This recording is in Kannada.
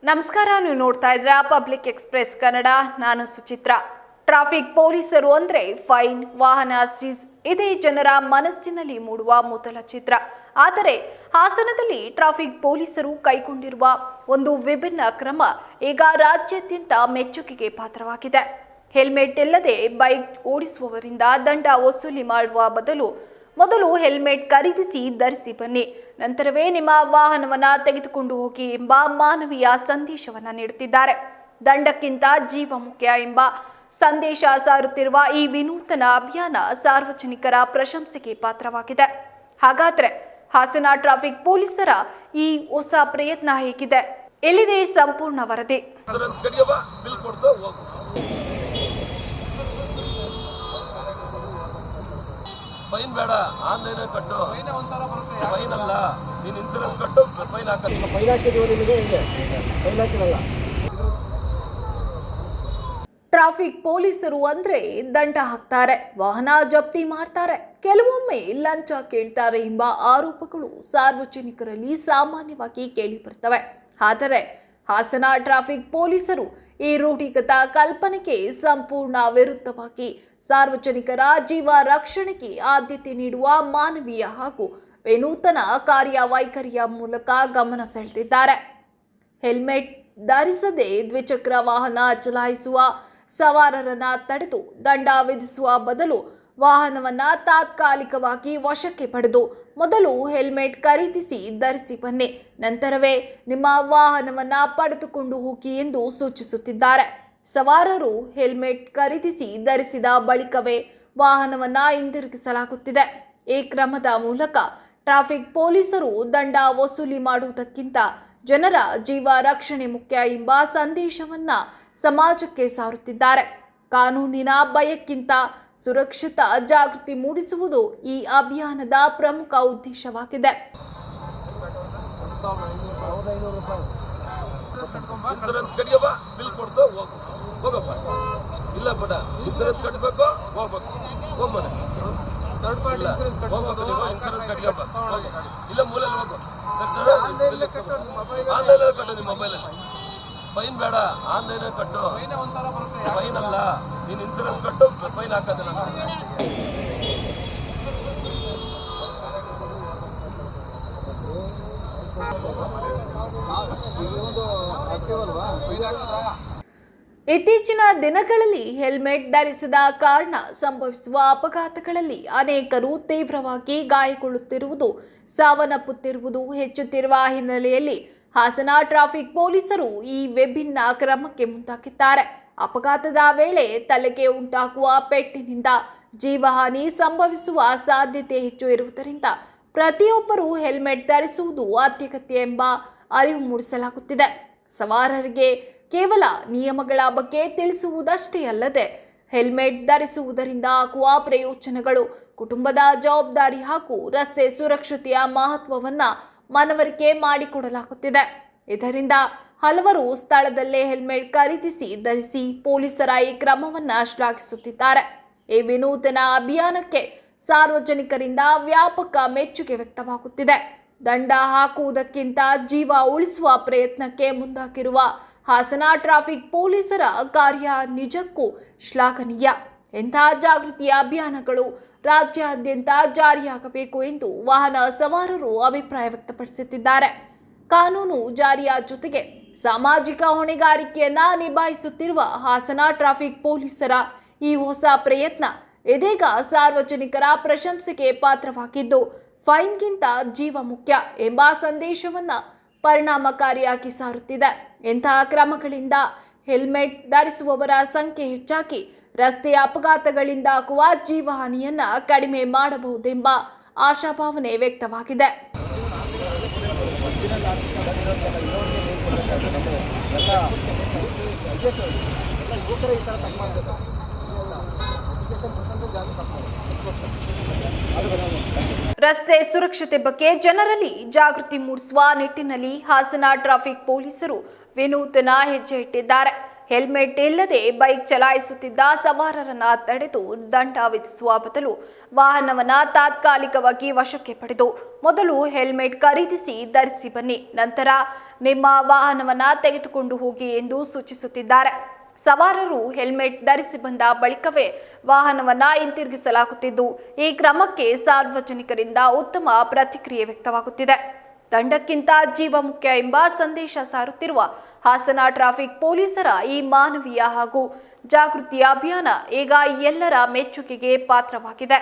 ನಮಸ್ಕಾರ, ನೀವು ನೋಡ್ತಾ ಇದ್ರ ಪಬ್ಲಿಕ್ ಎಕ್ಸ್‌ಪ್ರೆಸ್ ಕನ್ನಡ. ನಾನು ಸುಚಿತ್ರ. ಟ್ರಾಫಿಕ್ ಪೊಲೀಸರು ಅಂದ್ರೆ ಫೈನ್, ವಾಹನ ಸೀಸ್ ಇದೇ ಜನರ ಮನಸ್ಸಿನಲ್ಲಿ ಮೂಡುವ ಮೊದಲ ಚಿತ್ರ. ಆದರೆ ಹಾಸನದಲ್ಲಿ ಟ್ರಾಫಿಕ್ ಪೊಲೀಸರು ಕೈಗೊಂಡಿರುವ ಒಂದು ವಿಭಿನ್ನ ಕ್ರಮ ಈಗ ರಾಜ್ಯಾದ್ಯಂತ ಮೆಚ್ಚುಗೆಗೆ ಪಾತ್ರವಾಗಿದೆ. ಹೆಲ್ಮೆಟ್ ಇಲ್ಲದೆ ಬೈಕ್ ಓಡಿಸುವವರಿಂದ ದಂಡ ವಸೂಲಿ ಮಾಡುವ ಮೊದಲು ಹೆಲ್ಮೆಟ್ ಖರೀದಿಸಿ ಧರಿಸಿ ಬನ್ನಿ, ನಂತರವೇ ನಿಮ್ಮ ವಾಹನವನ್ನ ತೆಗೆದುಕೊಂಡು ಹೋಗಿ ಎಂಬ ಮಾನವೀಯ ಸಂದೇಶವನ್ನ ನೀಡುತ್ತಿದ್ದಾರೆ. ದಂಡಕ್ಕಿಂತ ಜೀವ ಮುಖ್ಯ ಎಂಬ ಸಂದೇಶ ಸಾರುತ್ತಿರುವ ಈ ವಿನೂತನ ಅಭಿಯಾನ ಸಾರ್ವಜನಿಕರ ಪ್ರಶಂಸೆಗೆ ಪಾತ್ರವಾಗಿದೆ. ಹಾಗಾದ್ರೆ ಹಾಸನ ಟ್ರಾಫಿಕ್ ಪೊಲೀಸರ ಈ ಹೊಸ ಪ್ರಯತ್ನ ಹೇಗಿದೆ? ಎಲ್ಲಿದೆ ಸಂಪೂರ್ಣ ವರದಿ? ಫೈನ್ ಬೇಡ, ಆನ್ಲೈನ್ ಕಟ್ಟು. ಫೈನ್ ಅಲ್ಲ, ನೀನು ಇನ್ಸೂರೆನ್ಸ್ ಕಟ್ಟು, ಫೈನ್ ಹಾಕಲ್ಲ. ಫೈನ್ ಹಾಕಿದೀವಿ ನಿಮಗೆ, ಹಿಂಗೆ ಫೈನ್ ಹಾಕಿರಲ್ಲ. ಟ್ರಾಫಿಕ್ ಪೊಲೀಸರು ಅಂದ್ರೆ ದಂಡ ಹಾಕ್ತಾರೆ, ವಾಹನ ಜಪ್ತಿ ಮಾಡ್ತಾರೆ, ಕೆಲವೊಮ್ಮೆ ಲಂಚ ಕೇಳ್ತಾರೆ ಎಂಬ ಆರೋಪಗಳು ಸಾರ್ವಜನಿಕರಲ್ಲಿ ಸಾಮಾನ್ಯವಾಗಿ ಕೇಳಿ ಬರ್ತವೆ. ಆದರೆ ಹಾಸನ ಟ್ರಾಫಿಕ್ ಪೊಲೀಸರು ಈ ರೂಢಿಗತ ಕಲ್ಪನೆಗೆ ಸಂಪೂರ್ಣ ವಿರುದ್ಧವಾಗಿ ಸಾರ್ವಜನಿಕರ ಜೀವ ರಕ್ಷಣೆಗೆ ಆದ್ಯತೆ ನೀಡುವ ಮಾನವೀಯ ಹಾಗೂ ವಿನೂತನ ಕಾರ್ಯವೈಖರಿಯ ಮೂಲಕ ಗಮನ ಸೆಳೆದಿದ್ದಾರೆ. ಹೆಲ್ಮೆಟ್ ಧರಿಸದೆ ದ್ವಿಚಕ್ರ ವಾಹನ ಚಲಾಯಿಸುವ ಸವಾರರನ್ನ ತಡೆದು ದಂಡ ವಿಧಿಸುವ ಬದಲು ವಾಹನವನ್ನ ತಾತ್ಕಾಲಿಕವಾಗಿ ವಶಕ್ಕೆ ಪಡೆದು ಮೊದಲು ಹೆಲ್ಮೆಟ್ ಖರೀದಿಸಿ ಧರಿಸಿ ಬನ್ನಿ, ನಂತರವೇ ನಿಮ್ಮ ವಾಹನವನ್ನ ಪಡೆದುಕೊಂಡು ಹೋಗಿ ಎಂದು ಸೂಚಿಸುತ್ತಿದ್ದಾರೆ. ಸವಾರರು ಹೆಲ್ಮೆಟ್ ಖರೀದಿಸಿ ಧರಿಸಿದ ಬಳಿಕವೇ ವಾಹನವನ್ನ ಹಿಂದಿರುಗಿಸಲಾಗುತ್ತಿದೆ. ಈ ಕ್ರಮದ ಮೂಲಕ ಟ್ರಾಫಿಕ್ ಪೊಲೀಸರು ದಂಡ ವಸೂಲಿ ಮಾಡುವುದಕ್ಕಿಂತ ಜನರ ಜೀವ ರಕ್ಷಣೆ ಮುಖ್ಯ ಎಂಬ ಸಂದೇಶವನ್ನ ಸಮಾಜಕ್ಕೆ ಸಾರುತ್ತಿದ್ದಾರೆ. ಕಾನೂನಿನ ಭಯಕ್ಕಿಂತ ಸುರಕ್ಷಿತ ಜಾಗೃತಿ ಮೂಡಿಸುವುದು ಈ ಅಭಿಯಾನದ ಪ್ರಮುಖ ಉದ್ದೇಶವಾಗಿದೆ. ಇನ್ಸೂರೆನ್ಸ್ ಕಡಿಯಪ್ಪ, ಬಿಲ್ ಕೊಡ್ತಾ ಹೋಗಪ್ಪ. ಇಲ್ಲ ಬೇಡ, ಇನ್ಸೂರೆನ್ಸ್ ಕಟ್ಟಬೇಕು, ಹೋಗ್ಬೇಕು, ಹೋಗ್ಬಾನೆ. ಥರ್ಡ್ ಪಾರ್ಟಿ ಇನ್ಸೂರೆನ್ಸ್ ಕಟ್ಟಬೇಕು, ಇನ್ಸೂರೆನ್ಸ್ ಕಟ್ಟಿಯಪ್ಪ, ಇಲ್ಲ ಮೂಲೆಯಲ್ಲಿ ಹೋಗು. ಆನ್ಲೈನಲ್ಲಿ ಕಟ್ಟು, ನಿಮ್ಮ ಮೊಬೈಲಲ್ಲಿ. ಫೈನ್ ಬೇಡ, ಆನ್ಲೈನಲ್ಲಿ ಕಟ್ಟು. ಫೈನ್ ಅಲ್ಲ, ನೀನು ಇನ್ಸೂರೆನ್ಸ್ ಕಟ್ಟು, ಫೈನ್ ಹಾಕೋದಿಲ್ಲ. ಇತ್ತೀಚಿನ ದಿನಗಳಲ್ಲಿ ಹೆಲ್ಮೆಟ್ ಧರಿಸದ ಕಾರಣ ಸಂಭವಿಸುವ ಅಪಘಾತಗಳಲ್ಲಿ ಅನೇಕರು ತೀವ್ರವಾಗಿ ಗಾಯಗೊಳ್ಳುತ್ತಿರುವುದು, ಸಾವನ್ನಪ್ಪುತ್ತಿರುವುದು ಹೆಚ್ಚುತ್ತಿರುವ ಹಿನ್ನೆಲೆಯಲ್ಲಿ ಹಾಸನ ಟ್ರಾಫಿಕ್ ಪೊಲೀಸರು ಈ ವಿಭಿನ್ನ ಕ್ರಮಕ್ಕೆ ಮುಂದಾಗಿದ್ದಾರೆ. ಅಪಘಾತದ ವೇಳೆ ತಲೆಗೆ ಉಂಟಾಗುವ ಪೆಟ್ಟಿನಿಂದ ಜೀವಹಾನಿ ಸಂಭವಿಸುವ ಸಾಧ್ಯತೆ ಹೆಚ್ಚು ಇರುವುದರಿಂದ ಪ್ರತಿಯೊಬ್ಬರೂ ಹೆಲ್ಮೆಟ್ ಧರಿಸುವುದು ಅತ್ಯಗತ್ಯ ಎಂಬ ಅರಿವು ಮೂಡಿಸಲಾಗುತ್ತಿದೆ. ಸವಾರರಿಗೆ ಕೇವಲ ನಿಯಮಗಳ ಬಗ್ಗೆ ತಿಳಿಸುವುದಷ್ಟೇ ಅಲ್ಲದೆ ಹೆಲ್ಮೆಟ್ ಧರಿಸುವುದರಿಂದ ಆಗುವ ಪ್ರಯೋಜನಗಳು, ಕುಟುಂಬದ ಜವಾಬ್ದಾರಿ ಹಾಗೂ ರಸ್ತೆ ಸುರಕ್ಷತೆಯ ಮಹತ್ವವನ್ನ ಮನವರಿಕೆ ಮಾಡಿಕೊಡಲಾಗುತ್ತಿದೆ. ಇದರಿಂದ ಹಲವರು ಸ್ಥಳದಲ್ಲೇ ಹೆಲ್ಮೆಟ್ ಖರೀದಿಸಿ ಧರಿಸಿ ಪೊಲೀಸರ ಈ ಕ್ರಮವನ್ನ ಶ್ಲಾಘಿಸುತ್ತಿದ್ದಾರೆ. ಈ ವಿನೂತನ ಅಭಿಯಾನಕ್ಕೆ ಸಾರ್ವಜನಿಕರಿಂದ ವ್ಯಾಪಕ ಮೆಚ್ಚುಗೆ ವ್ಯಕ್ತವಾಗುತ್ತಿದೆ. ದಂಡ ಹಾಕುವುದಕ್ಕಿಂತ ಜೀವ ಉಳಿಸುವ ಪ್ರಯತ್ನಕ್ಕೆ ಮುಂದಾಗಿರುವ ಹಾಸನ ಟ್ರಾಫಿಕ್ ಪೊಲೀಸರ ಕಾರ್ಯ ನಿಜಕ್ಕೂ ಶ್ಲಾಘನೀಯ. ಇಂತಹ ಜಾಗೃತಿಯ ಅಭಿಯಾನಗಳು ರಾಜ್ಯಾದ್ಯಂತ ಜಾರಿಯಾಗಬೇಕು ಎಂದು ವಾಹನ ಸವಾರರು ಅಭಿಪ್ರಾಯ ವ್ಯಕ್ತಪಡಿಸುತ್ತಿದ್ದಾರೆ. ಕಾನೂನು ಜಾರಿಯ ಜೊತೆಗೆ ಸಾಮಾಜಿಕ ಹೊಣೆಗಾರಿಕೆಯನ್ನ ನಿಭಾಯಿಸುತ್ತಿರುವ ಹಾಸನ ಟ್ರಾಫಿಕ್ ಪೊಲೀಸರ ಈ ಹೊಸ ಪ್ರಯತ್ನ ಇದೀಗ ಸಾರ್ವಜನಿಕರ ಪ್ರಶಂಸೆಗೆ ಪಾತ್ರವಾಗಿದ್ದು, ಫೈನ್ಗಿಂತ ಜೀವ ಮುಖ್ಯ ಎಂಬ ಸಂದೇಶವನ್ನ ಪರಿಣಾಮಕಾರಿಯಾಗಿ ಸಾರುತ್ತಿದೆ. ಇಂತಹ ಕ್ರಮಗಳಿಂದ ಹೆಲ್ಮೆಟ್ ಧರಿಸುವವರ ಸಂಖ್ಯೆ ಹೆಚ್ಚಾಗಿ ರಸ್ತೆ ಅಪಘಾತಗಳಿಂದ ಆಗುವ ಜೀವಹಾನಿಯನ್ನ ಕಡಿಮೆ ಮಾಡಬಹುದೆಂಬ ಆಶಾಭಾವನೆ ವ್ಯಕ್ತವಾಗಿದೆ. ರಸ್ತೆ ಸುರಕ್ಷತೆ ಬಗ್ಗೆ ಜನರಲ್ಲಿ ಜಾಗೃತಿ ಮೂಡಿಸುವ ನಿಟ್ಟಿನಲ್ಲಿ ಹಾಸನ ಟ್ರಾಫಿಕ್ ಪೊಲೀಸರು ವಿನೂತನ ಹೆಜ್ಜೆ ಇಟ್ಟಿದ್ದಾರೆ. ಹೆಲ್ಮೆಟ್ ಇಲ್ಲದೆ ಬೈಕ್ ಚಲಾಯಿಸುತ್ತಿದ್ದ ಸವಾರರನ್ನ ತಡೆದು ದಂಡ ವಿಧಿಸುವ ಬದಲು ವಾಹನವನ್ನ ತಾತ್ಕಾಲಿಕವಾಗಿ ವಶಕ್ಕೆ ಪಡೆದು ಮೊದಲು ಹೆಲ್ಮೆಟ್ ಖರೀದಿಸಿ ಧರಿಸಿ ಬನ್ನಿ, ನಂತರ ನಿಮ್ಮ ವಾಹನವನ್ನ ತೆಗೆದುಕೊಂಡು ಹೋಗಿ ಎಂದು ಸೂಚಿಸುತ್ತಿದ್ದಾರೆ. ಸವಾರರು ಹೆಲ್ಮೆಟ್ ಧರಿಸಿ ಬಂದ ಬಳಿಕವೇ ವಾಹನವನ್ನ ಹಿಂತಿರುಗಿಸಲಾಗುತ್ತಿದ್ದು, ಈ ಕ್ರಮಕ್ಕೆ ಸಾರ್ವಜನಿಕರಿಂದ ಉತ್ತಮ ಪ್ರತಿಕ್ರಿಯೆ ವ್ಯಕ್ತವಾಗುತ್ತಿದೆ. ದಂಡಕ್ಕಿಂತ ಜೀವ ಮುಖ್ಯ ಎಂಬ ಸಂದೇಶ ಸಾರುತ್ತಿರುವ ಹಾಸನ ಟ್ರಾಫಿಕ್ ಪೊಲೀಸರ ಈ ಮಾನವೀಯ ಹಾಗೂ ಜಾಗೃತಿ ಅಭಿಯಾನ ಈಗ ಎಲ್ಲರ ಮೆಚ್ಚುಗೆಗೆ ಪಾತ್ರವಾಗಿದೆ.